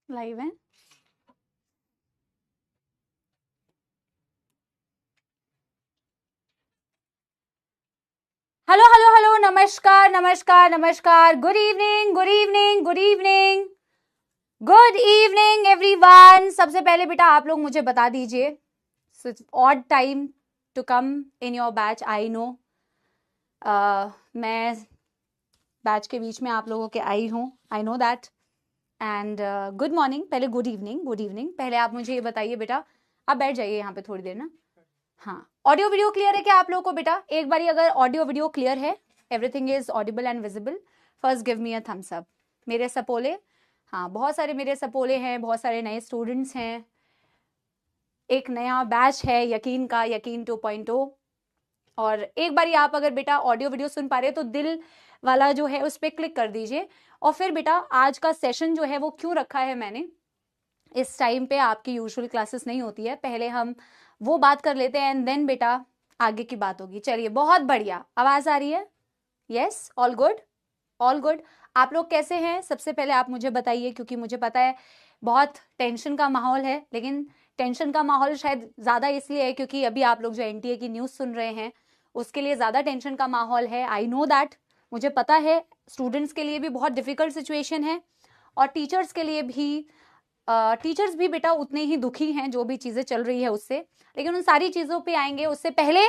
Live है। Hello hello hello, नमस्कार नमस्कार नमस्कार, good evening good evening good evening good evening everyone. सबसे पहले बेटा आप लोग मुझे बता दीजिए, odd time to come in your batch, I know. मैं बैच के बीच में आप लोगों के आई हूँ, I know that. And good morning, पहले गुड इवनिंग गुड इवनिंग। पहले आप मुझे ये बताइए बेटा, आप बैठ जाइए यहाँ पे थोड़ी देर ना। हाँ, ऑडियो वीडियो क्लियर है क्या आप लोगों को बेटा? एक बारी अगर ऑडियो वीडियो क्लियर है, everything is Audible and visible, first give me a thumbs up. मेरे सपोले, हाँ बहुत सारे मेरे सपोले हैं, बहुत सारे नए स्टूडेंट्स हैं, एक नया बैच है यकीन का, यकीन 2.0। और एक बारी आप अगर बेटा ऑडियो वीडियो सुन पा रहे हो तो दिल वाला जो है उस पर क्लिक कर दीजिए। और फिर बेटा आज का सेशन जो है वो क्यों रखा है मैंने, इस टाइम पे आपकी यूजुअल क्लासेस नहीं होती है, पहले हम वो बात कर लेते हैं एंड देन बेटा आगे की बात होगी। चलिए बहुत बढ़िया, आवाज आ रही है? Yes, all good all good. आप लोग कैसे हैं सबसे पहले आप मुझे बताइए, क्योंकि मुझे पता है बहुत टेंशन का माहौल है, लेकिन टेंशन का माहौल शायद ज़्यादा इसलिए है क्योंकि अभी आप लोग जो एनटीए की न्यूज़ सुन रहे हैं उसके लिए ज़्यादा टेंशन का माहौल है। आई नो दैट, मुझे पता है स्टूडेंट्स के लिए भी बहुत डिफिकल्ट सिचुएशन है और टीचर्स के लिए भी। टीचर्स भी बेटा उतने ही दुखी हैं जो भी चीज़ें चल रही है उससे, लेकिन उन सारी चीज़ों पे आएंगे उससे पहले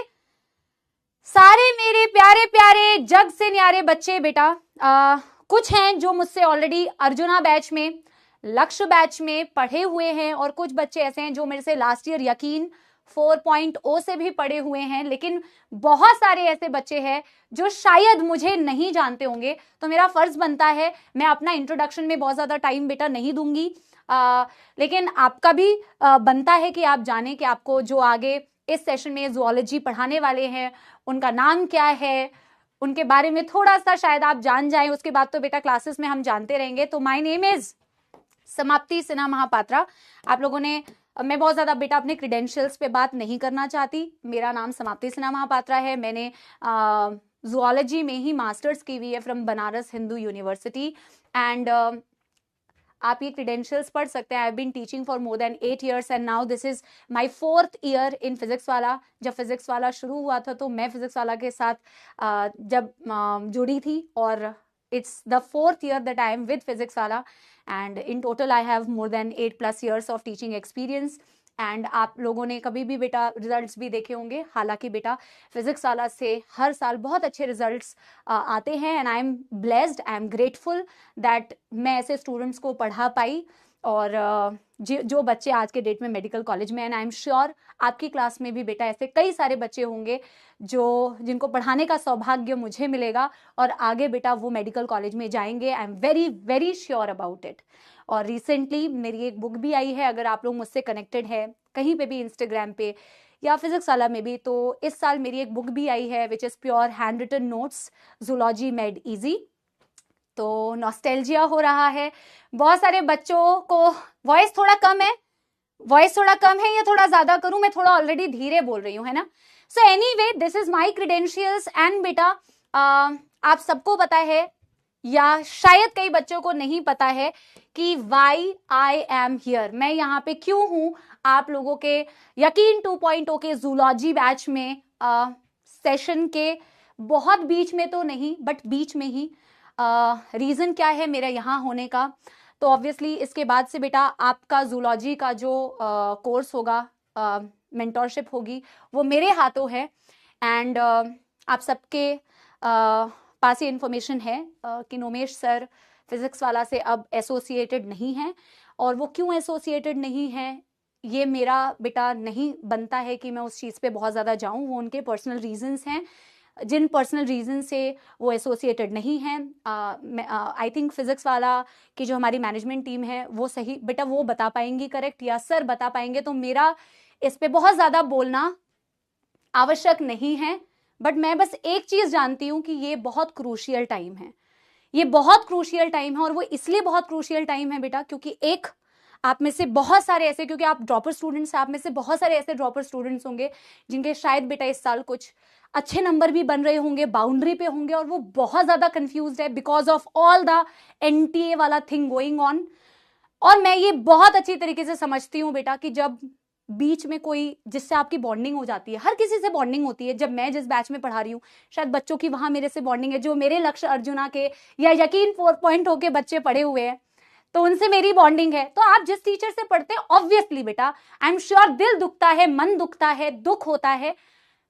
सारे मेरे प्यारे प्यारे जग से न्यारे बच्चे बेटा, कुछ हैं जो मुझसे ऑलरेडी अर्जुना बैच में, लक्ष्य बैच में पढ़े हुए हैं और कुछ बच्चे ऐसे हैं जो मेरे से लास्ट ईयर यकीन 4.0 से भी पढ़े हुए हैं, लेकिन बहुत सारे ऐसे बच्चे हैं जो शायद मुझे नहीं जानते होंगे। तो मेरा फर्ज बनता है, मैं अपना इंट्रोडक्शन में बहुत ज़्यादा टाइम बेटा नहीं दूंगी, लेकिन आपका भी बनता है कि आप जानें कि आपको जो आगे इस सेशन में जूलॉजी पढ़ाने वाले हैं उनका नाम क्या है, उनके बारे में थोड़ा सा शायद आप जान जाएं। उसके बाद तो बेटा क्लासेस में हम जानते रहेंगे। तो माय नेम इज समाप्ति सिन्हा महापात्रा। आप लोगों ने, मैं बहुत ज्यादा बेटा अपने क्रेडेंशियल्स पे बात नहीं करना चाहती, मेरा नाम समाप्ति सिन्हा महापात्रा है। मैंने जूलॉजी में ही मास्टर्स की हुई है from Banaras Hindu university. And आप ये क्रेडेंशियल्स पढ़ सकते हैं। I been teaching for more than 8 years and now this is my 4th year in physics वाला। जब फिजिक्स वाला शुरू हुआ था तो मैं फिजिक्स वाला के साथ जब जुड़ी थी, और it's the 4th year that I am with physics वाला। And in total I have more than 8+ years of teaching experience. And आप लोगों ने कभी भी बेटा रिजल्ट्स भी देखे होंगे, हालांकि बेटा फिजिक्स वाला से हर साल बहुत अच्छे रिजल्ट्स आते हैं। And I am blessed, I am grateful that मैं ऐसे स्टूडेंट्स को पढ़ा पाई, और जो बच्चे आज के डेट में मेडिकल कॉलेज में, एंड आई एम श्योर आपकी क्लास में भी बेटा ऐसे कई सारे बच्चे होंगे जिनको पढ़ाने का सौभाग्य मुझे मिलेगा और आगे बेटा वो मेडिकल कॉलेज में जाएंगे। I am very very sure about it. और रिसेंटली मेरी एक बुक भी आई है, अगर आप लोग मुझसे कनेक्टेड है कहीं पे भी, इंस्टाग्राम पे या फिजिक्स वाला में भी, तो इस साल मेरी एक बुक भी आई है which is pure hand written notes, zoology made easy. तो नॉस्टैल्जिया हो रहा है बहुत सारे बच्चों को। वॉइस थोड़ा कम है, वॉइस थोड़ा कम है या थोड़ा ज्यादा करूं? मैं थोड़ा ऑलरेडी धीरे बोल रही हूँ, है ना? So anyway, this is my credentials. And बेटा आप सबको पता है या शायद कई बच्चों को नहीं पता है कि वाई आई एम हियर, मैं यहाँ पे क्यों हूं आप लोगों के यकीन 2.0 के जूलॉजी बैच में। सेशन के बहुत बीच में तो नहीं, बट बीच में ही। रीज़न क्या है मेरा यहाँ होने का? तो ऑब्वियसली इसके बाद से बेटा आपका जूलॉजी का जो कोर्स होगा, मेंटोरशिप होगी, वो मेरे हाथों है। एंड आप सबके पास ये इन्फॉर्मेशन है कि नोमेश सर फिजिक्स वाला से अब एसोसिएटेड नहीं है, और वो क्यों एसोसिएटेड नहीं है ये मेरा बेटा नहीं बनता है कि मैं उस चीज़ पे बहुत ज़्यादा जाऊं। वो उनके पर्सनल रीजंस हैं, जिन पर्सनल रीजन से वो एसोसिएटेड नहीं हैं। आई थिंक फिजिक्स वाला की जो हमारी मैनेजमेंट टीम है वो सही बेटा वो बता पाएंगी करेक्ट, या सर बता पाएंगे। तो मेरा इस पे बहुत ज़्यादा बोलना आवश्यक नहीं है, बट मैं बस एक चीज़ जानती हूँ कि ये बहुत क्रूशियल टाइम है, ये बहुत क्रूशियल टाइम है। और वो इसलिए बहुत क्रूशियल टाइम है बेटा क्योंकि एक आप में से बहुत सारे ऐसे, क्योंकि आप ड्रॉपर स्टूडेंट्स, आप में से बहुत सारे ऐसे ड्रॉपर स्टूडेंट्स होंगे जिनके शायद बेटा इस साल कुछ अच्छे नंबर भी बन रहे होंगे, बाउंड्री पे होंगे, और वो बहुत ज़्यादा कंफ्यूज्ड है because of all the NTA वाला थिंग गोइंग ऑन। और मैं ये बहुत अच्छी तरीके से समझती हूँ बेटा कि जब बीच में कोई जिससे आपकी बॉन्डिंग हो जाती है, हर किसी से बॉन्डिंग होती है। जब मैं जिस बैच में पढ़ा रही हूँ, शायद बच्चों की वहां मेरे से बॉन्डिंग है, जो मेरे लक्ष्य अर्जुना के या यकीन 4 होके बच्चे पढ़े हुए हैं, तो उनसे मेरी बॉन्डिंग है। तो आप जिस टीचर से पढ़ते हैं, ऑब्वियसली बेटा आई एम श्योर दिल दुखता है, मन दुखता है, दुख होता है,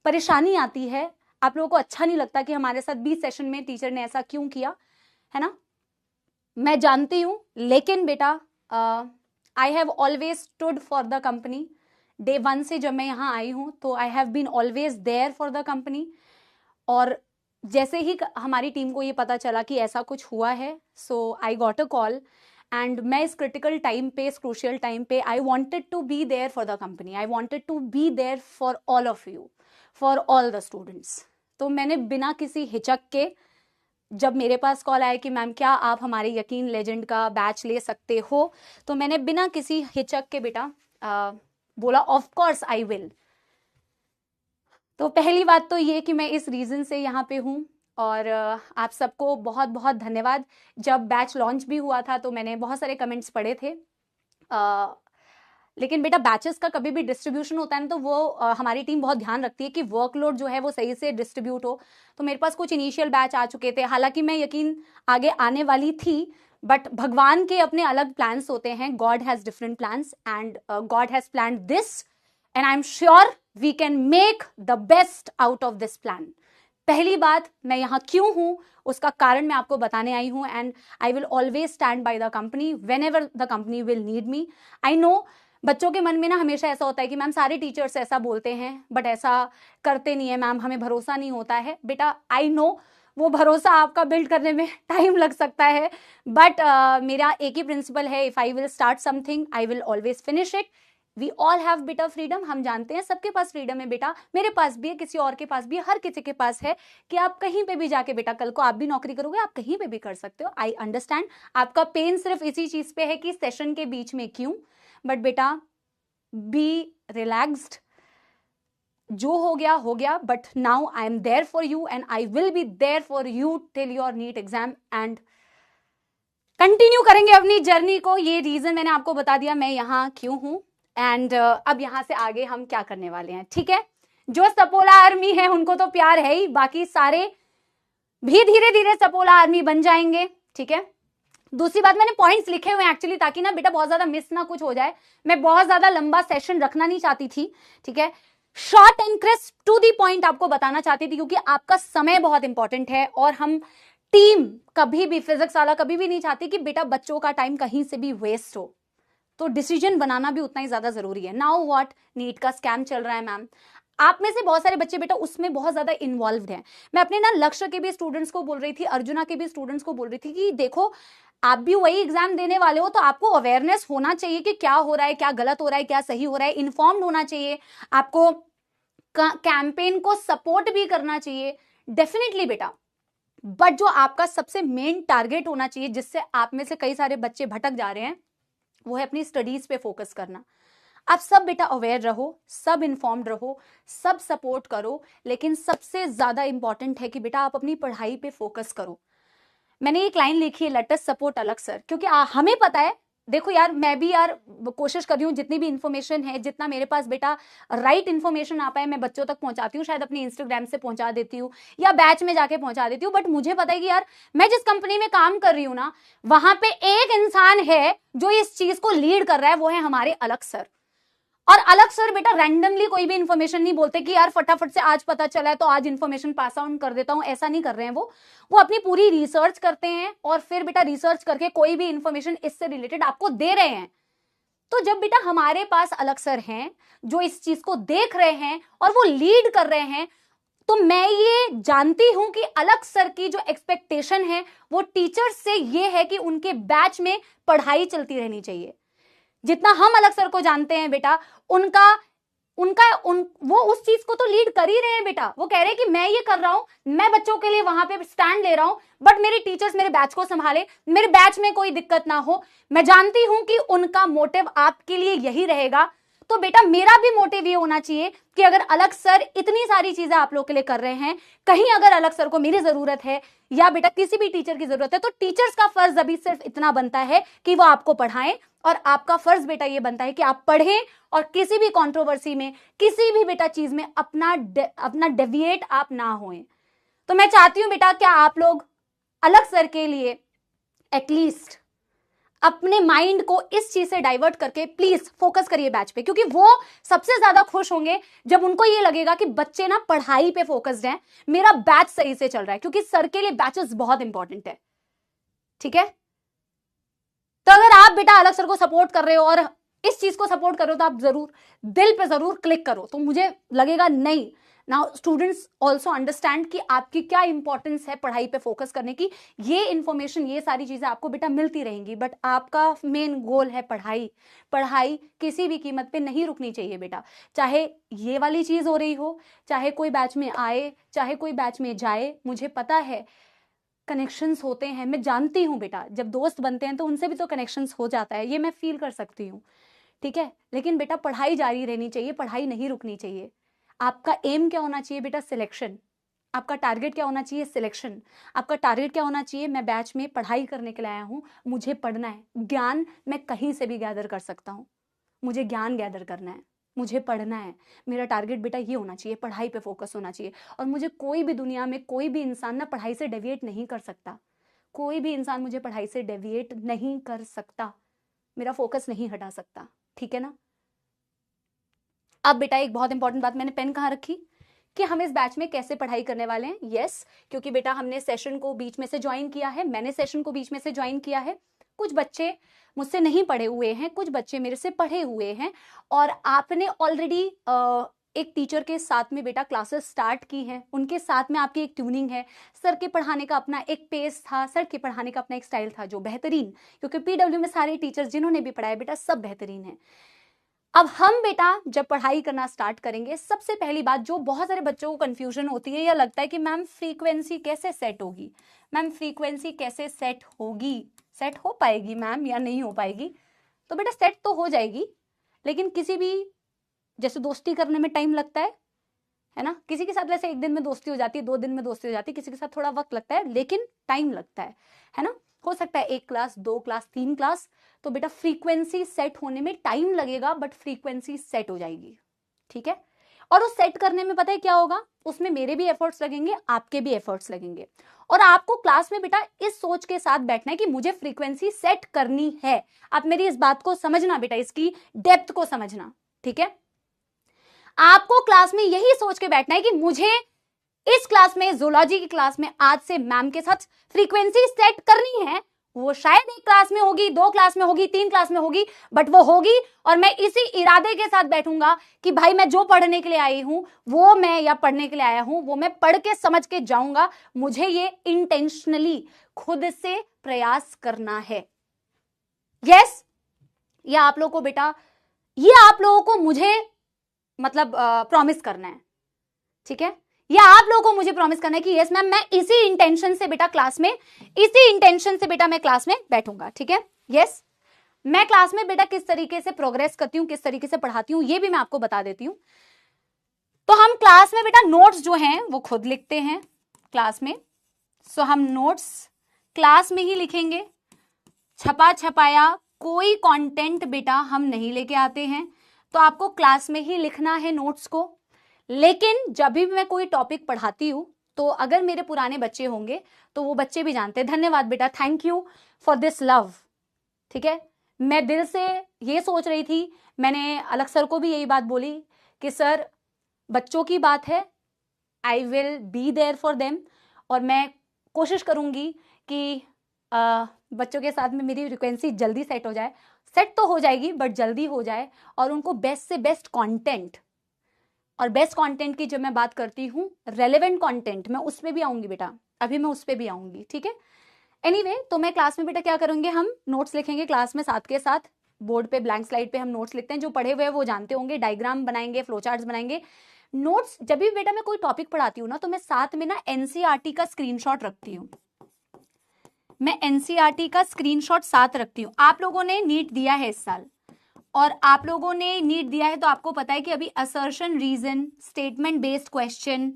परेशानी आती है, आप लोगों को अच्छा नहीं लगता कि हमारे साथ 20 सेशन में टीचर ने ऐसा क्यों किया, है ना, मैं जानती हूं। लेकिन बेटा I have always stood for the company. Day 1 से जब मैं यहाँ आई हूँ तो I have been always there for the company. और जैसे ही हमारी टीम को ये पता चला कि ऐसा कुछ हुआ है, so I got a call and मैं इस क्रिटिकल टाइम पे, इस क्रूशियल टाइम पे I wanted to be there for the company, I wanted to be there for all of you, for all the students. तो मैंने बिना किसी हिचक के, जब मेरे पास कॉल आया कि मैम क्या आप हमारे यकीन लेजेंड का बैच ले सकते हो, तो मैंने बिना किसी हिचक के बेटा बोला ऑफ कोर्स आई विल। तो पहली बात तो ये कि मैं इस रीजन से यहाँ पे हूँ। और आप सबको बहुत बहुत धन्यवाद। जब बैच लॉन्च भी हुआ था तो मैंने बहुत सारे कमेंट्स पढ़े थे, लेकिन बेटा बैचेस का कभी भी डिस्ट्रीब्यूशन होता है ना, तो वो हमारी टीम बहुत ध्यान रखती है कि वर्कलोड जो है वो सही से डिस्ट्रीब्यूट हो। तो मेरे पास कुछ इनिशियल बैच आ चुके थे, हालांकि मैं यकीन आगे आने वाली थी, बट भगवान के अपने अलग प्लान्स होते हैं। God has different plans and God has planned this and I am sure we can make the best out of this plan. पहली बात, मैं यहाँ क्यों हूँ उसका कारण मैं आपको बताने आई हूँ, and I will always stand by the company when ever the company will need me. I know बच्चों के मन में ना हमेशा ऐसा होता है कि मैम सारे टीचर्स ऐसा बोलते हैं बट ऐसा करते नहीं है मैम, हमें भरोसा नहीं होता है। बेटा आई नो वो भरोसा आपका बिल्ड करने में टाइम लग सकता है, बट मेरा एक ही प्रिंसिपल है, if I will start something I will always finish it. We all have bit of freedom, हम जानते हैं सबके पास फ्रीडम है बेटा, मेरे पास भी है, किसी और के पास भी है, हर किसी के पास है कि आप कहीं पे भी जाके बेटा, कल को आप भी नौकरी करोगे, आप कहीं पे भी कर सकते हो। आई अंडरस्टैंड आपका पेन सिर्फ इसी चीज पे है कि सेशन के बीच में क्यों, बट बेटा बी रिलैक्स्ड, जो हो गया, but now I am there for you and I will be there for you till your NEET exam and continue करेंगे अपनी जर्नी को। ये रीजन मैंने आपको बता दिया मैं यहाँ क्यों हूं। एंड अब यहाँ से आगे हम क्या करने वाले हैं, ठीक है। जो सपोला आर्मी है उनको तो प्यार है ही, बाकी सारे भी धीरे धीरे सपोला आर्मी बन जाएंगे, ठीक है। दूसरी बात, मैंने पॉइंट्स लिखे हुए हैं एक्चुअली, ताकि ना बेटा बहुत ज्यादा मिस ना कुछ हो जाए। मैं बहुत ज्यादा लंबा सेशन रखना नहीं चाहती थी, ठीक है। Short and crisp to the point आपको बताना चाहती थी, क्योंकि आपका समय बहुत इंपॉर्टेंट है और हम टीम कभी भी, फिजिक्स वाला कभी भी नहीं चाहती कि बेटा बच्चों का टाइम कहीं से भी वेस्ट हो। तो डिसीजन बनाना भी उतना ही ज्यादा जरूरी है। नाउ व्हाट, नीट का स्कैम चल रहा है मैम, आप में से बहुत सारे बच्चे बेटा उसमें बहुत ज्यादा इन्वॉल्व्ड हैं। मैं अपने ना लक्ष्य के भी स्टूडेंट्स को बोल रही थी, अर्जुना के भी स्टूडेंट्स को बोल रही थी कि देखो आप भी वही एग्जाम देने वाले हो, तो आपको अवेयरनेस होना चाहिए कि क्या हो रहा है, क्या गलत हो रहा है, क्या सही हो रहा है, इन्फॉर्म्ड होना चाहिए, आपको कैंपेन को सपोर्ट भी करना चाहिए डेफिनेटली बेटा। बट जो आपका सबसे मेन टारगेट होना चाहिए, जिससे आप में से कई सारे बच्चे भटक जा रहे हैं, वो है अपनी स्टडीज पे फोकस करना। आप सब बेटा अवेयर रहो, सब इन्फॉर्म्ड रहो, सब सपोर्ट करो, लेकिन सबसे ज्यादा इंपॉर्टेंट है कि बेटा आप अपनी पढ़ाई पे फोकस करो। मैंने एक लाइन लिखी है, लेट अस सपोर्ट अलग सर, क्योंकि हमें पता है, देखो यार मैं भी यार कोशिश कर रही हूँ जितनी भी इन्फॉर्मेशन है, जितना मेरे पास बेटा राइट इन्फॉर्मेशन आ पाए मैं बच्चों तक पहुंचाती हूँ। शायद अपनी इंस्टाग्राम से पहुंचा देती हूँ या बैच में जाके पहुंचा देती हूँ, बट मुझे पता है कि यार मैं जिस कंपनी में काम कर रही हूँ ना, वहां पे एक इंसान है जो इस चीज को लीड कर रहा है, वो है हमारे अलग सर। और अलग सर बेटा रैंडमली कोई भी इंफॉर्मेशन नहीं बोलते कि यार फटाफट से आज पता चला है तो आज इंफॉर्मेशन पास ऑन कर देता हूं, ऐसा नहीं कर रहे हैं। वो अपनी पूरी रिसर्च करते हैं और फिर बेटा रिसर्च करके कोई भी इंफॉर्मेशन इससे रिलेटेड आपको दे रहे हैं। तो जब बेटा हमारे पास अलग सर हैं जो इस चीज को देख रहे हैं और वो लीड कर रहे हैं, तो मैं ये जानती हूं कि अलग सर की जो एक्सपेक्टेशन है वो टीचर्स से ये है कि उनके बैच में पढ़ाई चलती रहनी चाहिए। जितना हम अलग सर को जानते हैं बेटा, वो उस चीज को तो लीड कर ही रहे हैं बेटा। वो कह रहे हैं कि मैं ये कर रहा हूं, मैं बच्चों के लिए वहां पे स्टैंड ले रहा हूं, बट मेरे टीचर्स मेरे बैच को संभाले, मेरे बैच में कोई दिक्कत ना हो। मैं जानती हूं कि उनका मोटिव आपके लिए यही रहेगा। तो बेटा मेरा भी मोटिव ये होना चाहिए कि अगर अलग सर इतनी सारी चीजें आप लोग के लिए कर रहे हैं, कहीं अगर अलग सर को मेरी जरूरत है या बेटा किसी भी टीचर की जरूरत है, तो टीचर्स का फर्ज अभी सिर्फ इतना बनता है कि वो आपको पढ़ाएं, और आपका फर्ज बेटा ये बनता है कि आप पढ़ें और किसी भी कंट्रोवर्सी में, किसी भी बेटा चीज में अपना डेविएट आप ना होएं। तो मैं चाहती हूं बेटा क्या आप लोग अलग सर के लिए एटलीस्ट अपने माइंड को इस चीज से डाइवर्ट करके प्लीज फोकस करिए बैच पे, क्योंकि वो सबसे ज्यादा खुश होंगे जब उनको ये लगेगा कि बच्चे ना पढ़ाई पे फोकस्ड हैं, मेरा बैच सही से चल रहा है, क्योंकि सर के लिए बैचेस बहुत इंपॉर्टेंट है। ठीक है, तो अगर आप बेटा अलग सर को सपोर्ट कर रहे हो और इस चीज को सपोर्ट कर रहे हो तो आप जरूर दिल पे जरूर क्लिक करो, तो मुझे लगेगा नहीं नाउ स्टूडेंट्स ऑल्सो अंडरस्टैंड कि आपकी क्या इंपॉर्टेंस है पढ़ाई पे फोकस करने की। ये इंफॉर्मेशन, ये सारी चीजें आपको बेटा मिलती रहेंगी, बट आपका मेन गोल है पढ़ाई। पढ़ाई किसी भी कीमत पे नहीं रुकनी चाहिए बेटा, चाहे ये वाली चीज हो रही हो, चाहे कोई बैच में आए, चाहे कोई बैच में जाए। मुझे पता है कनेक्शंस होते हैं, मैं जानती हूँ बेटा, जब दोस्त बनते हैं तो उनसे भी तो कनेक्शंस हो जाता है, ये मैं फील कर सकती हूँ। ठीक है, लेकिन बेटा पढ़ाई जारी रहनी चाहिए, पढ़ाई नहीं रुकनी चाहिए। आपका एम क्या होना चाहिए बेटा? सिलेक्शन। आपका टारगेट क्या होना चाहिए? सिलेक्शन। आपका टारगेट क्या होना चाहिए? मैं बैच में पढ़ाई करने के लिए आया हूँ, मुझे पढ़ना है। ज्ञान मैं कहीं से भी गैदर कर सकता हूँ, मुझे ज्ञान गैदर करना है, मुझे पढ़ना है। मेरा टारगेट बेटा ये होना चाहिए, पढ़ाई पे फोकस होना चाहिए। और मुझे कोई भी दुनिया में कोई भी इंसान ना पढ़ाई से डेविएट नहीं कर सकता, कोई भी इंसान मुझे पढ़ाई से डेविएट नहीं कर सकता, मेरा फोकस नहीं हटा सकता। ठीक है ना? अब बेटा एक बहुत इंपॉर्टेंट बात, मैंने पेन कहाँ रखी, कि हम इस बैच में कैसे पढ़ाई करने वाले हैं। यस, क्योंकि बेटा हमने सेशन को बीच में से ज्वाइन किया है, मैंने सेशन को बीच में से ज्वाइन किया है। कुछ बच्चे मुझसे नहीं पढ़े हुए हैं, कुछ बच्चे मेरे से पढ़े हुए हैं, और आपने ऑलरेडी एक टीचर के साथ में बेटा क्लासेस स्टार्ट की हैं, उनके साथ में आपकी एक ट्यूनिंग है। सर के पढ़ाने का अपना एक पेस था, सर के पढ़ाने का अपना एक स्टाइल था जो बेहतरीन, क्योंकि पीडब्ल्यू में सारे टीचर्स जिन्होंने भी पढ़ाया बेटा सब बेहतरीन है। अब हम बेटा जब पढ़ाई करना स्टार्ट करेंगे, सबसे पहली बात जो बहुत सारे बच्चों को कंफ्यूजन होती है, या लगता है कि मैम फ्रीक्वेंसी कैसे सेट होगी, मैम फ्रीक्वेंसी कैसे सेट होगी, सेट हो पाएगी मैम या नहीं हो पाएगी? तो बेटा सेट तो हो जाएगी, लेकिन किसी भी, जैसे दोस्ती करने में टाइम लगता है ना, किसी के साथ वैसे एक दिन में दोस्ती हो जाती है, 2 दिन में दोस्ती हो जाती है, किसी के साथ थोड़ा वक्त लगता है, लेकिन टाइम लगता है ना? हो सकता है 1 क्लास, 2 क्लास, 3 क्लास, तो बेटा फ्रीक्वेंसी सेट होने में टाइम लगेगा, बट फ्रीक्वेंसी सेट हो जाएगी। ठीक है, और उस सेट करने में पता है क्या होगा, उसमें मेरे भी एफर्ट्स लगेंगे, आपके भी एफर्ट्स लगेंगे, और आपको क्लास में बेटा इस सोच के साथ बैठना है कि मुझे फ्रीक्वेंसी सेट करनी है। आप मेरी इस बात को समझना बेटा, इसकी डेप्थ को समझना। ठीक है, आपको क्लास में यही सोच के बैठना है कि मुझे इस क्लास में, जूलॉजी की क्लास में आज से मैम के साथ फ्रीक्वेंसी सेट करनी है। वो शायद 1 क्लास में होगी, 2 क्लास में होगी, 3 क्लास में होगी, बट वो होगी, और मैं इसी इरादे के साथ बैठूंगा कि भाई मैं जो पढ़ने के लिए आई हूं वो मैं, या पढ़ने के लिए आया हूं वो मैं पढ़ के समझ के जाऊंगा। मुझे ये इंटेंशनली खुद से प्रयास करना है। यस, ये आप लोगों को बेटा, ये आप लोगों को मुझे मतलब प्रॉमिस करना है। ठीक है, या आप लोगों को मुझे प्रॉमिस करना है कि यस मैम, मैं इसी इंटेंशन से बेटा क्लास में, इसी इंटेंशन से बेटा मैं क्लास में बैठूंगा। ठीक है, यस, मैं क्लास में बेटा किस तरीके से प्रोग्रेस करती हूँ, किस तरीके से पढ़ाती हूँ, ये भी मैं आपको बता देती हूँ। तो हम क्लास में बेटा नोट्स जो हैं वो खुद लिखते हैं क्लास में। सो हम नोट्स क्लास में ही लिखेंगे, छपा छपाया कोई कंटेंट बेटा हम नहीं लेके आते हैं, तो आपको क्लास में ही लिखना है नोट्स को। लेकिन जब भी मैं कोई टॉपिक पढ़ाती हूं, तो अगर मेरे पुराने बच्चे होंगे तो वो बच्चे भी जानते हैं। धन्यवाद बेटा, thank you for this love. ठीक है, मैं दिल से ये सोच रही थी, मैंने अलग सर को भी यही बात बोली कि सर बच्चों की बात है, I will be there for them, और मैं कोशिश करूंगी कि बच्चों के साथ में मेरी फ्रीक्वेंसी जल्दी सेट हो जाए। सेट तो हो जाएगी बट जल्दी हो जाए, और उनको बेस्ट से बेस्ट कंटेंट, और बेस्ट कंटेंट की जब मैं बात करती हूँ रेलेवेंट कंटेंट, मैं उस पर भी आऊंगी बेटा, अभी मैं उस पर भी आऊंगी। ठीक है, एनीवे, तो मैं क्लास में बेटा क्या करूंगी, हम नोट्स लिखेंगे क्लास में, साथ के साथ बोर्ड पे ब्लैंक स्लाइड पे हम नोट्स लिखते हैं, जो पढ़े हुए हैं वो जानते होंगे, डायग्राम बनाएंगे, फ्लो चार्ट्स बनाएंगे। नोट्स जब भी बेटा मैं कोई टॉपिक पढ़ाती हूँ ना, तो मैं साथ में ना एनसीईआरटी का स्क्रीनशॉट रखती हूँ, मैं एनसीईआरटी का स्क्रीनशॉट साथ रखती हूँ। आप लोगों ने नीट दिया है इस साल, और आप लोगों ने नीट दिया है तो आपको पता है कि अभी assertion reason, statement based question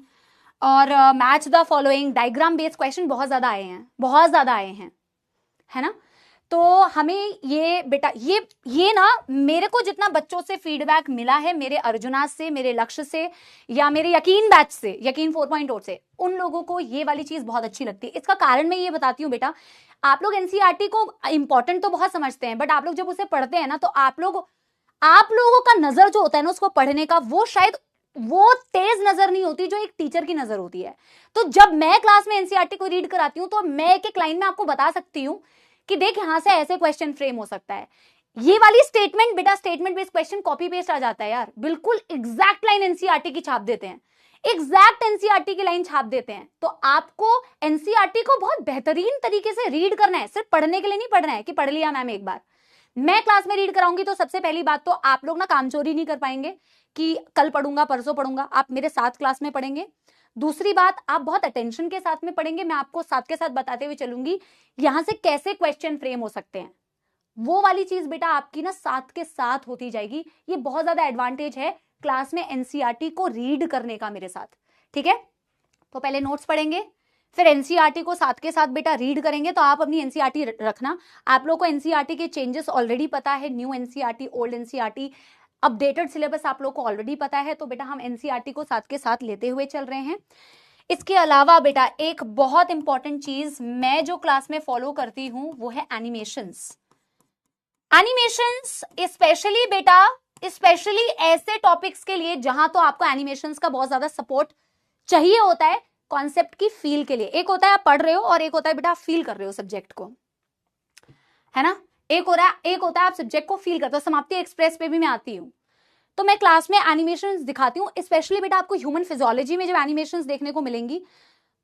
और match the following, diagram based question बहुत ज्यादा आए हैं, बहुत ज्यादा आए हैं, है ना। तो हमें ये बेटा ये ना, मेरे को जितना बच्चों से फीडबैक मिला है, मेरे अर्जुना से, मेरे लक्ष्य से, या मेरे यकीन बैच से, यकीन 4.0 से, उन लोगों को ये वाली चीज बहुत अच्छी लगती है। इसका कारण मैं ये बताती हूँ बेटा, आप लोग एनसीईआरटी को इंपॉर्टेंट तो बहुत समझते हैं, बट आप लोग जब उसे पढ़ते हैं ना, तो आप लोगों का नजर जो होता है ना उसको पढ़ने का, वो शायद वो तेज नजर नहीं होती जो एक टीचर की नजर होती है। तो जब मैं क्लास में एनसीईआरटी को रीड कराती हूँ तो मैं एक एक लाइन में आपको बता सकती हूँ कि देख यहां से ऐसे क्वेश्चन फ्रेम हो सकता है। ये वाली स्टेटमेंट बेटा, statement based question copy paste आ जाता है यार, बिल्कुल एग्जैक्ट लाइन एनसीईआरटी की छाप देते हैं, एग्जैक्ट एनसीईआरटी की लाइन छाप देते हैं। तो आपको एनसीईआरटी को बहुत बेहतरीन तरीके से रीड करना है, सिर्फ पढ़ने के लिए नहीं पढ़ना है कि पढ़ लिया मैम एक बार। मैं क्लास में रीड कराऊंगी तो सबसे पहली बात तो आप लोग ना कामचोरी नहीं कर पाएंगे कि कल पढ़ूंगा परसों पढ़ूंगा, आप मेरे साथ क्लास में पढ़ेंगे। दूसरी बात, आप बहुत अटेंशन के साथ में पढ़ेंगे, मैं आपको साथ के साथ बताते हुए चलूंगी यहां से कैसे क्वेश्चन फ्रेम हो सकते हैं। वो वाली चीज बेटा आपकी ना साथ के साथ होती जाएगी। ये बहुत ज्यादा एडवांटेज है क्लास में एनसीईआरटी को रीड करने का मेरे साथ, ठीक है। तो पहले नोट्स पढ़ेंगे, फिर एनसीईआरटी को साथ के साथ बेटा रीड करेंगे। तो आप अपनी एनसीईआरटी रखना, आप लोग को एनसीईआरटी के चेंजेस ऑलरेडी पता है, new NCERT, old NCERT, updated syllabus आप लोग को ऑलरेडी पता है। तो बेटा हम एनसीईआरटी को साथ के साथ लेते हुए चल रहे हैं। इसके अलावा बेटा एक बहुत इंपॉर्टेंट चीज मैं जो क्लास में फॉलो करती हूं वो है एनिमेशंस। एनिमेशंस स्पेशली बेटा, स्पेशली ऐसे टॉपिक्स के लिए जहां तो आपको एनिमेशंस का बहुत ज्यादा सपोर्ट चाहिए होता है कॉन्सेप्ट की फील के लिए। एक होता है आप पढ़ रहे हो और एक होता है बेटा आप फील कर रहे हो सब्जेक्ट को, है ना। एक होता है आप सब्जेक्ट को फील करते हो। समाप्ति एक्सप्रेस पे भी मैं आती हूँ तो मैं क्लास में एनिमेशंस दिखाती हूँ। स्पेशली बेटा आपको ह्यूमन फिजियोलॉजी में जब एनिमेशंस देखने को मिलेंगी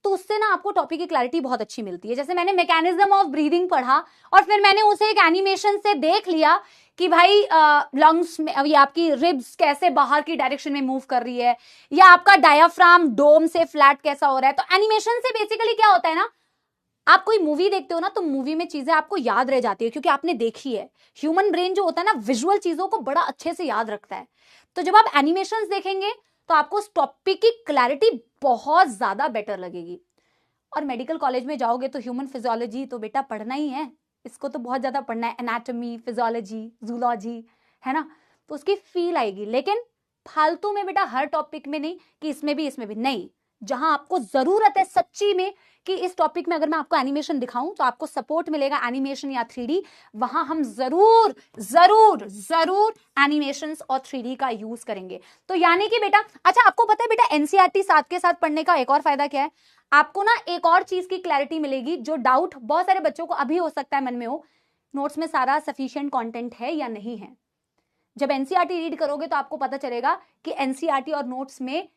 तो उससे ना आपको टॉपिक की क्लैरिटी बहुत अच्छी मिलती है। जैसे मैंने मैकेनिज्म ऑफ ब्रीदिंग पढ़ा और फिर मैंने उसे एक एनिमेशन से देख लिया कि भाई लंग्स में ये आपकी रिब्स कैसे बाहर की डायरेक्शन में मूव कर रही है, या आपका डायाफ्राम डोम से फ्लैट कैसा हो रहा है। तो एनिमेशन से बेसिकली क्या होता है ना, आप कोई मूवी देखते हो ना तो मूवी में चीजें आपको याद रह जाती है क्योंकि आपने देखी है। ह्यूमन ब्रेन जो होता है ना विजुअल चीजों को बड़ा अच्छे से याद रखता है। तो जब आप एनिमेशंस देखेंगे तो आपको उस टॉपिक की क्लैरिटी बहुत ज्यादा बेटर लगेगी। और मेडिकल कॉलेज में जाओगे तो ह्यूमन फिजियोलॉजी तो बेटा पढ़ना ही है, इसको तो बहुत ज्यादा पढ़ना है, एनाटॉमी, फिजियोलॉजी, जूलॉजी, है ना। तो उसकी फील आएगी, लेकिन फालतू में बेटा हर टॉपिक में नहीं कि इसमें भी नहीं। जहां आपको जरूरत है सच्ची में कि इस टॉपिक में अगर मैं आपको एनिमेशन दिखाऊं तो आपको सपोर्ट मिलेगा एनिमेशन या 3D, वहां हम जरूर जरूर जरूर एनिमेशंस और 3D का यूज करेंगे। तो यानी कि बेटा, अच्छा आपको पता है बेटा एनसीईआरटी साथ के साथ पढ़ने का एक और फायदा क्या है, आपको ना एक और चीज की क्लैरिटी मिलेगी जो डाउट बहुत सारे बच्चों को अभी हो सकता है मन में हो, नोट्स में सारा सफिशिएंट कंटेंट है या नहीं है। जब एनसीईआरटी रीड करोगे तो आपको पता चलेगा कि एनसीईआरटी और नोट्स में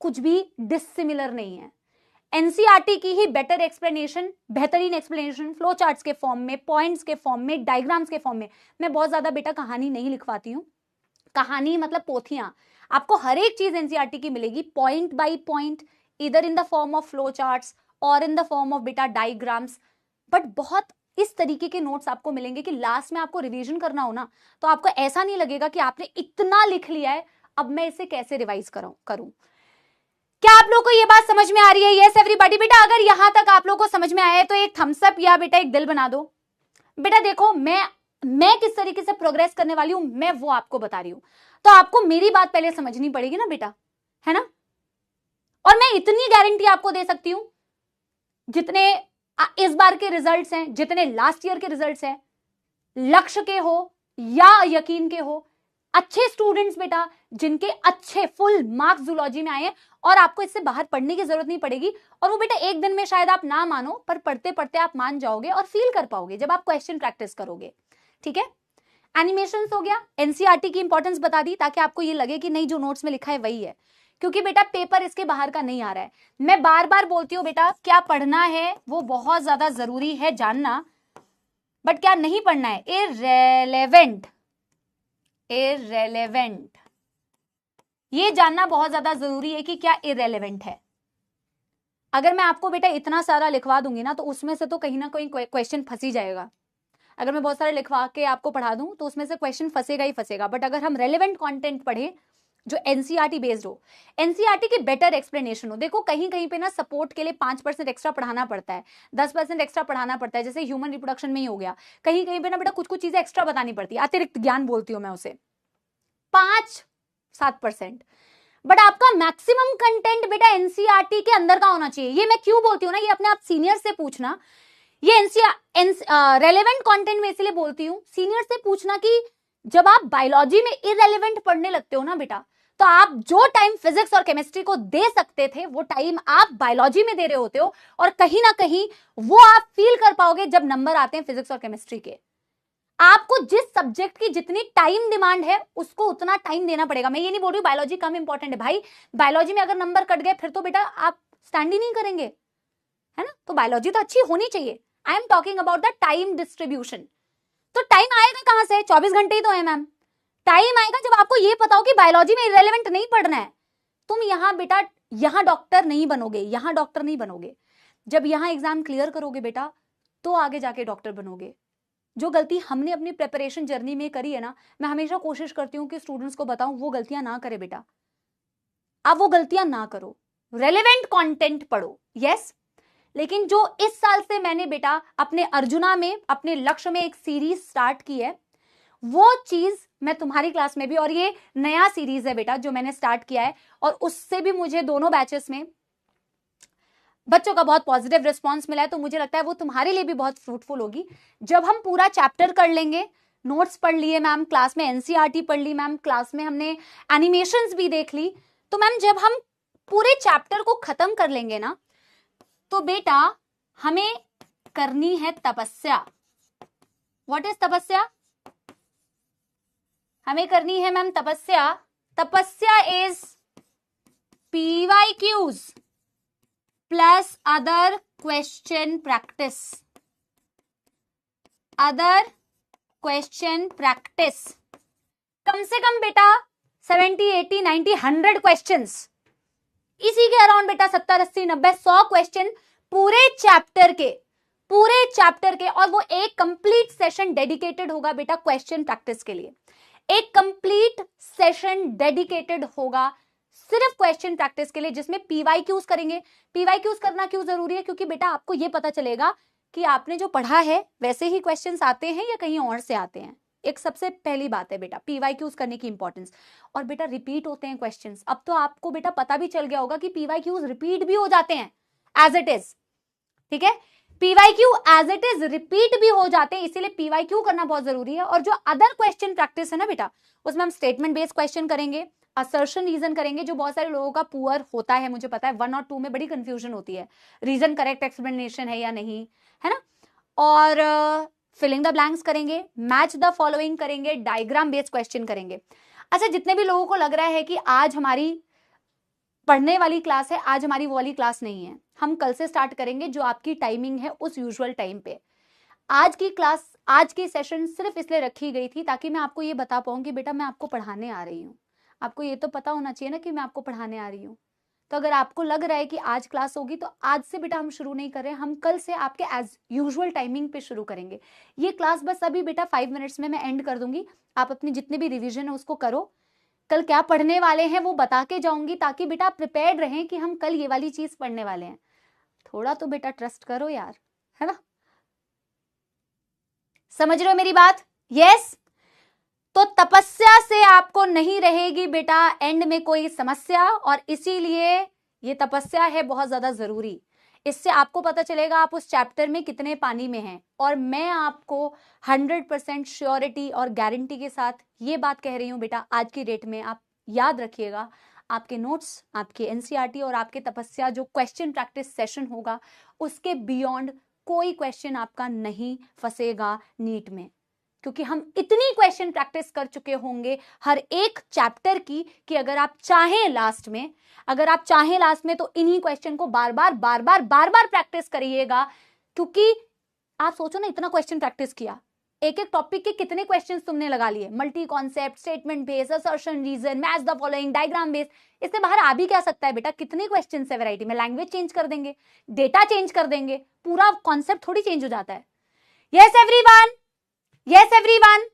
कुछ भी डिसिमिलर नहीं है। एनसीईआरटी की ही बेटर एक्सप्लेनेशन, बेहतरीन एक्सप्लेनेशन फ्लो चार्ट्स के फॉर्म में, पॉइंट्स के फॉर्म में, डायग्राम्स के फॉर्म में। मैं बहुत ज्यादा बेटा कहानी नहीं लिखवाती हूँ, कहानी मतलब पोथियां, आपको हर एक चीज एनसीईआरटी की मिलेगी पॉइंट बाय पॉइंट, इधर in the form of flow charts और इन द फॉर्म ऑफ बेटा डायग्राम्स। बट बहुत इस तरीके के नोट्स आपको मिलेंगे कि लास्ट में आपको रिवीजन करना हो ना तो आपको ऐसा नहीं लगेगा कि आपने इतना लिख लिया है, अब मैं इसे कैसे रिवाइज करूं। क्या आप लोगों को ये बात समझ में आ रही है? Yes everybody. बेटा अगर यहां तक आप लोगों को समझ में आया है तो एक थम्स अप या बेटा एक दिल बना दो। बेटा देखो मैं किस तरीके से प्रोग्रेस करने वाली हूं मैं वो आपको बता रही हूं, तो आपको मेरी बात पहले समझनी पड़ेगी ना बेटा, है ना। और मैं इतनी गारंटी आपको दे सकती हूं, जितने इस बार के रिजल्ट्स हैं, जितने लास्ट ईयर के रिजल्ट्स हैं, लक्ष्य के हो या यकीन के हो, अच्छे स्टूडेंट्स बेटा जिनके अच्छे फुल मार्क्स जूलॉजी में आए हैं, और आपको इससे बाहर पढ़ने की जरूरत नहीं पड़ेगी। और वो बेटा एक दिन में शायद आप ना मानो, पर पढ़ते पढ़ते आप मान जाओगे और फील कर पाओगे जब आप क्वेश्चन प्रैक्टिस करोगे। ठीक है, एनिमेशंस हो गया, एनसीईआरटी की इंपॉर्टेंस बता दी ताकि आपको ये लगे कि नहीं जो नोट्स में लिखा है वही है, क्योंकि बेटा पेपर इसके बाहर का नहीं आ रहा है। मैं बार बार बोलती हूँ बेटा क्या पढ़ना है वो बहुत ज्यादा जरूरी है जानना, बट क्या नहीं पढ़ना है इररेलेवेंट, ये जानना बहुत ज्यादा जरूरी है कि क्या इररेलेवेंट है। अगर मैं आपको बेटा इतना सारा लिखवा दूंगी ना तो उसमें से तो कहीं ना कहीं क्वेश्चन फंसी जाएगा। अगर मैं बहुत सारे लिखवा के आपको पढ़ा दूं तो उसमें से क्वेश्चन फंसेगा ही फंसेगा, बट अगर हम रेलेवेंट कंटेंट पढ़े जो एनसीईआरटी बेस्ड हो, एनसीईआरटी की बेटर एक्सप्लेनेशन हो। देखो कहीं कहीं पे ना सपोर्ट के लिए 5% एक्स्ट्रा पढ़ाना पड़ता है, 10% एक्स्ट्रा पढ़ाना पड़ता है, जैसे ह्यूमन रिप्रोडक्शन में ही हो गया। कहीं कहीं पे ना बेटा कुछ कुछ चीजें एक्स्ट्रा बतानी पड़ती है, अतिरिक्त ज्ञान बोलती हूँ मैं उसे, 5-7%। बट आपका मैक्सिमम कंटेंट बेटा एनसीईआरटी के अंदर का होना चाहिए। ये मैं क्यों बोलती हूँ ना, ये अपने आप सीनियर से पूछना, ये रेलेवेंट कंटेंट में इसलिए बोलती हूँ, सीनियर से पूछना कि जब आप बायोलॉजी में इररेलेवेंट पढ़ने लगते हो ना बेटा, तो आप जो टाइम फिजिक्स और केमिस्ट्री को दे सकते थे वो टाइम आप बायोलॉजी में दे रहे होते हो, और कहीं ना कहीं वो आप फील कर पाओगे जब नंबर आते हैं फिजिक्स और केमिस्ट्री के। आपको जिस सब्जेक्ट की जितनी टाइम डिमांड है उसको उतना टाइम देना पड़ेगा। मैं ये नहीं बोल रही बायोलॉजी कम इंपॉर्टेंट है भाई, बायोलॉजी में अगर नंबर कट गए फिर तो बेटा आप स्टैंड ही नहीं करेंगे, है ना। तो बायोलॉजी तो अच्छी होनी चाहिए। I am talking about the time distribution. तो टाइम आएगा कहां से, 24 घंटे ही तो है मैम। टाइम आएगा जब आपको ये पता हो कि बायोलॉजी में इररेलेवेंट नहीं पढ़ना है। तुम यहां बेटा यहां डॉक्टर नहीं बनोगे, यहां डॉक्टर नहीं बनोगे। जब यहां एग्जाम क्लियर करोगे बेटा तो आगे जाके डॉक्टर बनोगे। जो गलती हमने अपनी प्रिपरेशन जर्नी में करी है ना, मैं हमेशा कोशिश करती हूँ कि स्टूडेंट्स को बताऊं वो गलतियां ना करे बेटा, आप वो गलतियां ना करो, रेलेवेंट कंटेंट पढ़ो। यस, लेकिन जो इस साल से मैंने बेटा अपने अर्जुना में अपने लक्ष्य में एक सीरीज स्टार्ट की है, वो चीज मैं तुम्हारी क्लास में भी, और ये नया सीरीज है बेटा जो मैंने स्टार्ट किया है, और उससे भी मुझे दोनों बैचेस में बच्चों का बहुत पॉजिटिव रिस्पांस मिला है, तो मुझे लगता है वो तुम्हारे लिए भी बहुत फ्रूटफुल होगी। जब हम पूरा चैप्टर कर लेंगे, नोट्स पढ़ लिए मैम, क्लास में एनसीईआरटी पढ़ ली मैम, क्लास में हमने एनिमेशंस भी देख ली, तो मैम जब हम पूरे चैप्टर को खत्म कर लेंगे ना, तो बेटा हमें करनी है तपस्या। व्हाट इज तपस्या? हमें करनी है ma'am Tapasya. Tapasya is PYQs plus other question practice. Other question practice कम से कम बेटा 70, 80, 90, 100 क्वेश्चंस, इसी के अराउंड बेटा 70, 80, 90, 100 क्वेश्चन पूरे चैप्टर के, और वो एक कंप्लीट सेशन डेडिकेटेड होगा बेटा क्वेश्चन प्रैक्टिस के लिए। एक कंप्लीट सेशन डेडिकेटेड होगा सिर्फ क्वेश्चन प्रैक्टिस के लिए, जिसमें PYQs करेंगे। PYQs करना क्यों जरूरी है? क्योंकि बेटा आपको ये पता चलेगा कि आपने जो पढ़ा है वैसे ही क्वेश्चंस आते हैं या कहीं और से आते हैं। एक सबसे पहली बात है बेटा PYQs करने की इंपॉर्टेंस। और बेटा रिपीट होते हैं क्वेश्चंस। अब तो आपको बेटा पता भी चल गया होगा कि PYQs रिपीट भी हो जाते हैं एज इट इज, ठीक है। PYQ as it is repeat भी हो जाते हैं, इसीलिए PYQ करना बहुत जरूरी है। और जो अदर क्वेश्चन प्रैक्टिस है ना बेटा, उसमें हम स्टेटमेंट बेस्ड क्वेश्चन करेंगे, असर्शन रीजन करेंगे, जो बहुत सारे लोगों का पुअर होता है, मुझे पता है 1 और 2 में बड़ी कंफ्यूजन होती है, रीजन करेक्ट एक्सप्लेनेशन है या नहीं, है ना। और फिलिंग द ब्लैंक्स करेंगे, मैच द फॉलोइंग करेंगे, डायग्राम बेस्ड क्वेश्चन करेंगे। अच्छा, जितने भी लोगों को लग रहा है कि आज हमारी पढ़ने वाली क्लास है, आज हमारी वो वाली क्लास नहीं है, हम कल से स्टार्ट करेंगे जो आपकी टाइमिंग है उस यूजुअल टाइम पे। आज की क्लास, आज की सेशन सिर्फ इसलिए रखी गई थी ताकि मैं आपको ये बता पाऊं कि बेटा मैं आपको पढ़ाने आ रही हूँ। आपको ये तो पता होना चाहिए ना कि मैं आपको पढ़ाने आ रही हूँ। तो अगर आपको लग रहा है कि आज क्लास होगी तो आज से बेटा हम शुरू नहीं कर रहे हैं, हम कल से आपके एज यूजुअल टाइमिंग पे शुरू करेंगे। ये क्लास बस अभी बेटा 5 मिनट्स में मैं एंड कर दूंगी। आप अपनी जितने भी रिविजन है उसको करो, कल क्या पढ़ने वाले हैं वो बता के जाऊंगी, ताकि बेटा आप प्रिपेयर्ड रहें कि हम कल ये वाली चीज पढ़ने वाले हैं। थोड़ा तो बेटा ट्रस्ट करो यार, है ना। समझ रहे हो मेरी बात? यस। तो तपस्या से आपको नहीं रहेगी बेटा एंड में कोई समस्या, और इसीलिए ये तपस्या है बहुत ज्यादा जरूरी। इससे आपको पता चलेगा आप उस चैप्टर में कितने पानी में हैं। और मैं आपको 100% श्योरिटी और गारंटी के साथ ये बात कह रही हूं बेटा, आज की डेट में आप याद रखिएगा, आपके नोट्स, आपके एनसीईआरटी और आपके तपस्या जो क्वेश्चन प्रैक्टिस सेशन होगा, उसके बियॉन्ड कोई क्वेश्चन आपका नहीं फंसेगा नीट में। क्योंकि हम इतनी क्वेश्चन प्रैक्टिस कर चुके होंगे हर एक चैप्टर की कि अगर आप चाहें लास्ट में तो इन्हीं क्वेश्चन को बार बार प्रैक्टिस करिएगा। क्योंकि आप सोचो ना, इतना क्वेश्चन प्रैक्टिस किया, एक एक टॉपिक के कितने क्वेश्चंस तुमने लगा लिए, multi concept, statement based, assertion reason, match the following, diagram based. इससे बाहर आ भी क्या सकता है बेटा? कितने क्वेश्चंस है वैरायटी में। लैंग्वेज चेंज कर देंगे, डेटा चेंज कर देंगे, पूरा कॉन्सेप्ट थोड़ी चेंज हो जाता है। Yes everyone, yes everyone.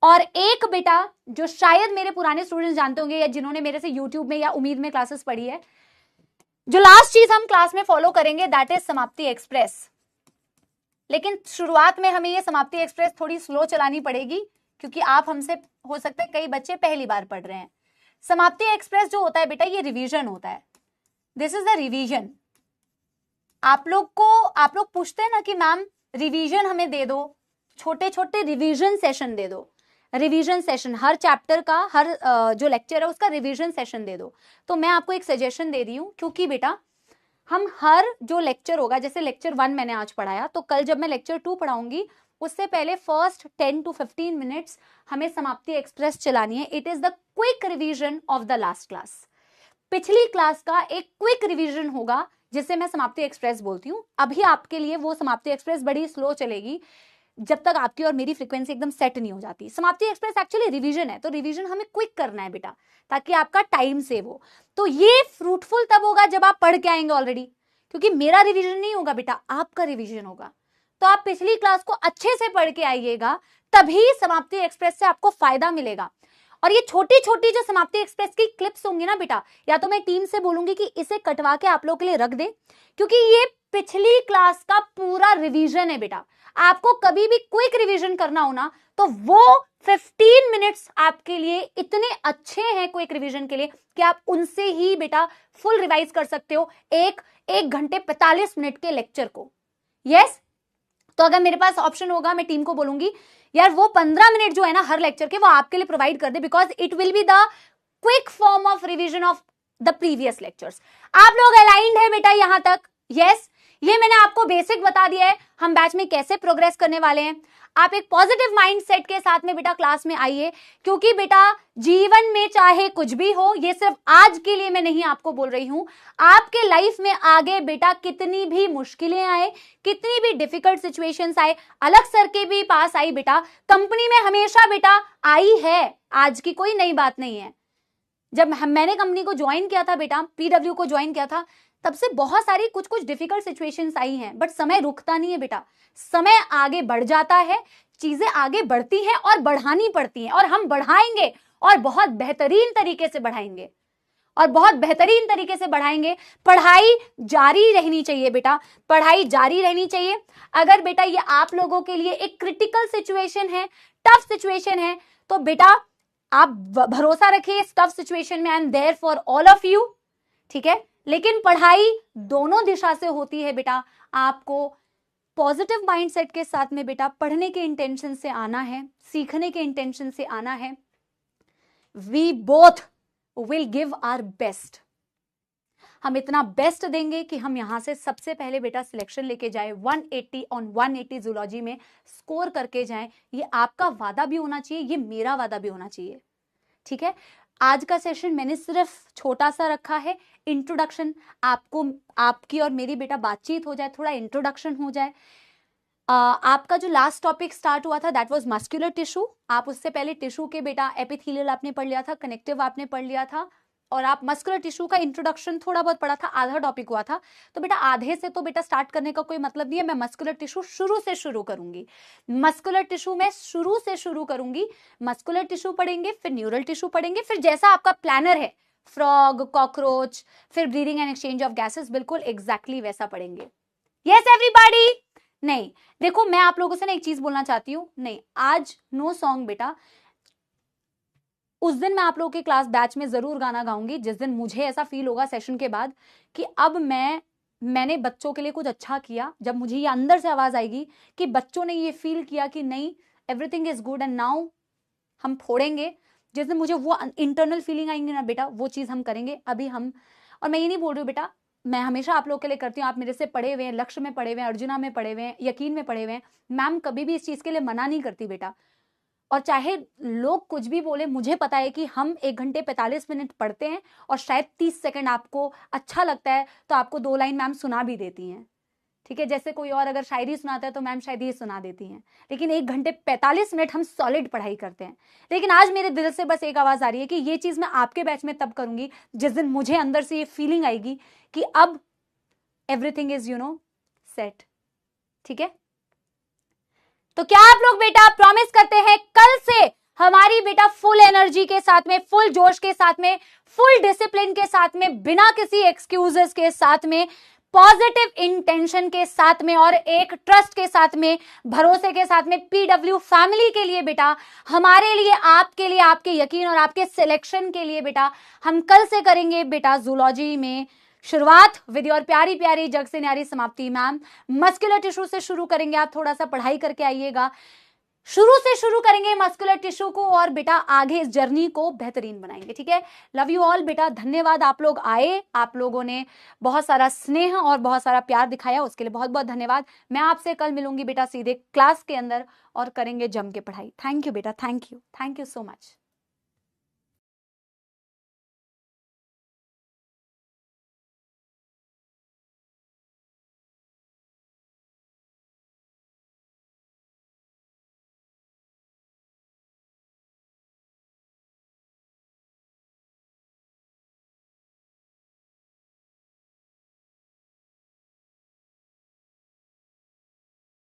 और एक बेटा जो शायद मेरे पुराने स्टूडेंट्स जानते होंगे या जिन्होंने मेरे से यूट्यूब में या उम्मीद में क्लासेस पढ़ी है, जो लास्ट चीज हम क्लास में फॉलो करेंगे दैट इज समाप्ति एक्सप्रेस। लेकिन शुरुआत में हमें ये समाप्ति एक्सप्रेस थोड़ी स्लो चलानी पड़ेगी क्योंकि आप हमसे हो सकता है कई बच्चे पहली बार पढ़ रहे हैं। समाप्ति एक्सप्रेस जो होता है बेटा ये रिवीजन होता है। This is the revision. आप लोग पूछते हैं ना कि मैम रिवीजन हमें दे दो, छोटे छोटे रिवीजन सेशन दे दो, रिवीजन सेशन हर चैप्टर का, हर जो लेक्चर है उसका रिवीजन सेशन दे दो। तो मैं आपको एक सजेशन दे रही हूं क्योंकि बेटा हम हर जो लेक्चर होगा, जैसे लेक्चर 1 मैंने आज पढ़ाया, तो कल जब मैं लेक्चर 2 पढ़ाऊंगी उससे पहले फर्स्ट 10 to 15 मिनट्स हमें समाप्ति एक्सप्रेस चलानी है। It is the quick revision of the last class. पिछली क्लास का एक क्विक रिवीजन होगा जिसे मैं समाप्ति एक्सप्रेस बोलती हूँ। अभी आपके लिए वो समाप्ति एक्सप्रेस बड़ी स्लो चलेगी जब तक आपकी और मेरी फ्रीक्वेंसी एकदम सेट नहीं हो जाती। समाप्ति एक्सप्रेस एक्चुअली रिवीजन है, तो रिवीजन हमें क्विक करना है बेटा ताकि आपका टाइम सेव हो। तो ये फ्रूटफुल तब होगा जब आप पढ़ के आएंगे ऑलरेडी, क्योंकि मेरा रिवीजन नहीं होगा बेटा, आपका रिवीजन होगा। तो आप पिछली क्लास को अच्छे से पढ़ के आइएगा, तभी समाप्ति एक्सप्रेस से आपको फायदा मिलेगा। और ये छोटी छोटी जो समाप्ति एक्सप्रेस की क्लिप्स होंगी ना बेटा, या तो मैं टीम से बोलूंगी कि इसे कटवा के आप लोगों के लिए रख दे, क्योंकि ये पिछली क्लास का पूरा रिवीजन है बेटा। आपको कभी भी क्विक रिवीजन करना हो ना तो वो 15 मिनट्स आपके लिए इतने अच्छे हैं क्विक रिवीजन के लिए कि आप उनसे ही बेटा फुल रिवाइज कर सकते हो एक घंटे 45 मिनट के लेक्चर को। यस, तो अगर मेरे पास ऑप्शन होगा मैं टीम को बोलूंगी यार वो 15 मिनट जो है ना हर लेक्चर के वो आपके लिए प्रोवाइड कर दे, because it will be the quick form of revision of the previous lectures. आप लोग अलाइंड है बेटा यहां तक? यस, ये मैंने आपको बेसिक बता दिया है हम बैच में कैसे प्रोग्रेस करने वाले हैं। आप एक पॉजिटिव माइंडसेट के साथ में बेटा क्लास में आइए, क्योंकि बेटा जीवन में चाहे कुछ भी हो, ये सिर्फ आज के लिए मैं नहीं आपको बोल रही हूं, आपके लाइफ में आगे बेटा कितनी भी मुश्किलें आए, कितनी भी डिफिकल्ट सिचुएशंस आए, अलग सर के भी पास आई बेटा, कंपनी में हमेशा बेटा आई है, आज की कोई नई बात नहीं है। जब मैंने कंपनी को ज्वाइन किया था बेटा, पीडब्ल्यू को ज्वाइन किया था, तब से बहुत सारी कुछ डिफिकल्ट सिचुएशंस आई हैं, बट समय रुकता नहीं है बेटा, समय आगे बढ़ जाता है, चीजें आगे बढ़ती हैं और बढ़ानी पड़ती हैं, और हम बढ़ाएंगे और बहुत बेहतरीन तरीके से बढ़ाएंगे और बहुत बेहतरीन तरीके से बढ़ाएंगे। पढ़ाई जारी रहनी चाहिए बेटा, पढ़ाई जारी रहनी चाहिए। अगर बेटा ये आप लोगों के लिए एक क्रिटिकल सिचुएशन है, टफ सिचुएशन है, तो बेटा आप भरोसा रखिए इस टफ सिचुएशन में I am there for all of you, ठीक है। लेकिन पढ़ाई दोनों दिशा से होती है बेटा, आपको पॉजिटिव माइंडसेट के साथ में बेटा पढ़ने के इंटेंशन से आना है, सीखने के इंटेंशन से आना है। We both will give our best, हम इतना बेस्ट देंगे कि हम यहां से सबसे पहले बेटा सिलेक्शन लेके जाए, 180 ऑन 180 जूलॉजी में स्कोर करके जाएं। ये आपका वादा भी होना चाहिए, ये मेरा वादा भी होना चाहिए, ठीक है। आज का सेशन मैंने सिर्फ छोटा सा रखा है, इंट्रोडक्शन, आपको आपकी और मेरी बेटा बातचीत हो जाए, थोड़ा इंट्रोडक्शन हो जाए। आपका जो लास्ट टॉपिक स्टार्ट हुआ था दैट वाज मस्कुलर टिश्यू, आप उससे पहले टिश्यू के बेटा एपिथेलियल आपने पढ़ लिया था, कनेक्टिव आपने पढ़ लिया था, और आप मस्कुलर टिश्यू का इंट्रोडक्शन थोड़ा बहुत पढ़ा था, आधा टॉपिक हुआ था। तो बेटा आधे से तो बेटा स्टार्ट करने का कोई मतलब नहीं है, मैं मस्कुलर टिश्यू शुरू से शुरू करूंगी, मस्कुलर टिश्यू में शुरू से शुरू करूंगी। मस्कुलर टिश्यू पढ़ेंगे, फिर न्यूरल टिश्यू पढ़ेंगे, फिर जैसा आपका प्लानर है फ्रॉग, कॉकरोच, फिर breathing and exchange of gases, बिल्कुल एग्जैक्टली वैसा पढ़ेंगे। Yes everybody? नहीं देखो, मैं आप लोगों से ना एक चीज बोलना चाहती हूँ, नहीं आज नो सॉन्ग बेटा, उस दिन मैं आप लोगों के क्लास बैच में जरूर गाना गाऊंगी जिस दिन मुझे ऐसा फील होगा सेशन के बाद कि अब मैंने बच्चों के लिए कुछ अच्छा किया। जब मुझे ये अंदर से आवाज आएगी कि बच्चों ने ये फील किया कि नहीं everything is good and now हम फोड़ेंगे, जिस दिन मुझे वो इंटरनल फीलिंग आएंगी ना बेटा, वो चीज हम करेंगे। अभी हम, और मैं ये नहीं बोल रही हूँ बेटा, मैं हमेशा आप लोग के लिए करती हूँ, आप मेरे से पढ़े हुए हैं, लक्ष्य में पढ़े हुए हैं, अर्जुना में पढ़े हुए हैं, यकीन में पढ़े हुए हैं, मैम कभी भी इस चीज के लिए मना नहीं करती बेटा। और चाहे लोग कुछ भी बोले, मुझे पता है कि हम 1 घंटे 45 मिनट पढ़ते हैं और शायद 30 सेकंड आपको अच्छा लगता है तो आपको 2 लाइन मैम सुना भी देती हैं, ठीक है। जैसे कोई और अगर शायरी सुनाता है तो मैम शायद ये सुना देती हैं, लेकिन 1 घंटे 45 मिनट हम सॉलिड पढ़ाई करते हैं। लेकिन आज मेरे दिल से बस एक आवाज आ रही है कि ये चीज मैं आपके बैच में तब करूंगी जिस दिन मुझे अंदर से ये फीलिंग आएगी कि अब एवरीथिंग इज सेट, ठीक है। तो क्या आप लोग बेटा प्रॉमिस करते हैं कल से हमारी बेटा फुल एनर्जी के साथ में, फुल जोश के साथ में, फुल डिसिप्लिन के साथ में, बिना किसी एक्सक्यूजेस के साथ में, पॉजिटिव इंटेंशन के साथ में और एक ट्रस्ट के साथ में, भरोसे के साथ में, पीडब्ल्यू फैमिली के लिए बेटा, हमारे लिए, आपके यकीन और आपके सिलेक्शन के लिए बेटा, हम कल से करेंगे बेटा जूलॉजी में शुरुआत विद योर प्यारी प्यारी जग से न्यारी समाप्ति। मैम मस्कुलर टिश्यू से शुरू करेंगे, आप थोड़ा सा पढ़ाई करके आइएगा। शुरू से शुरू करेंगे मस्कुलर टिश्यू को और बेटा आगे इस जर्नी को बेहतरीन बनाएंगे। ठीक है, लव यू ऑल बेटा, धन्यवाद आप लोग आए, आप लोगों ने बहुत सारा स्नेह और बहुत सारा प्यार दिखाया, उसके लिए बहुत बहुत धन्यवाद। मैं आपसे कल मिलूंगी बेटा सीधे क्लास के अंदर और करेंगे जम के पढ़ाई। थैंक यू बेटा, थैंक यू सो मच।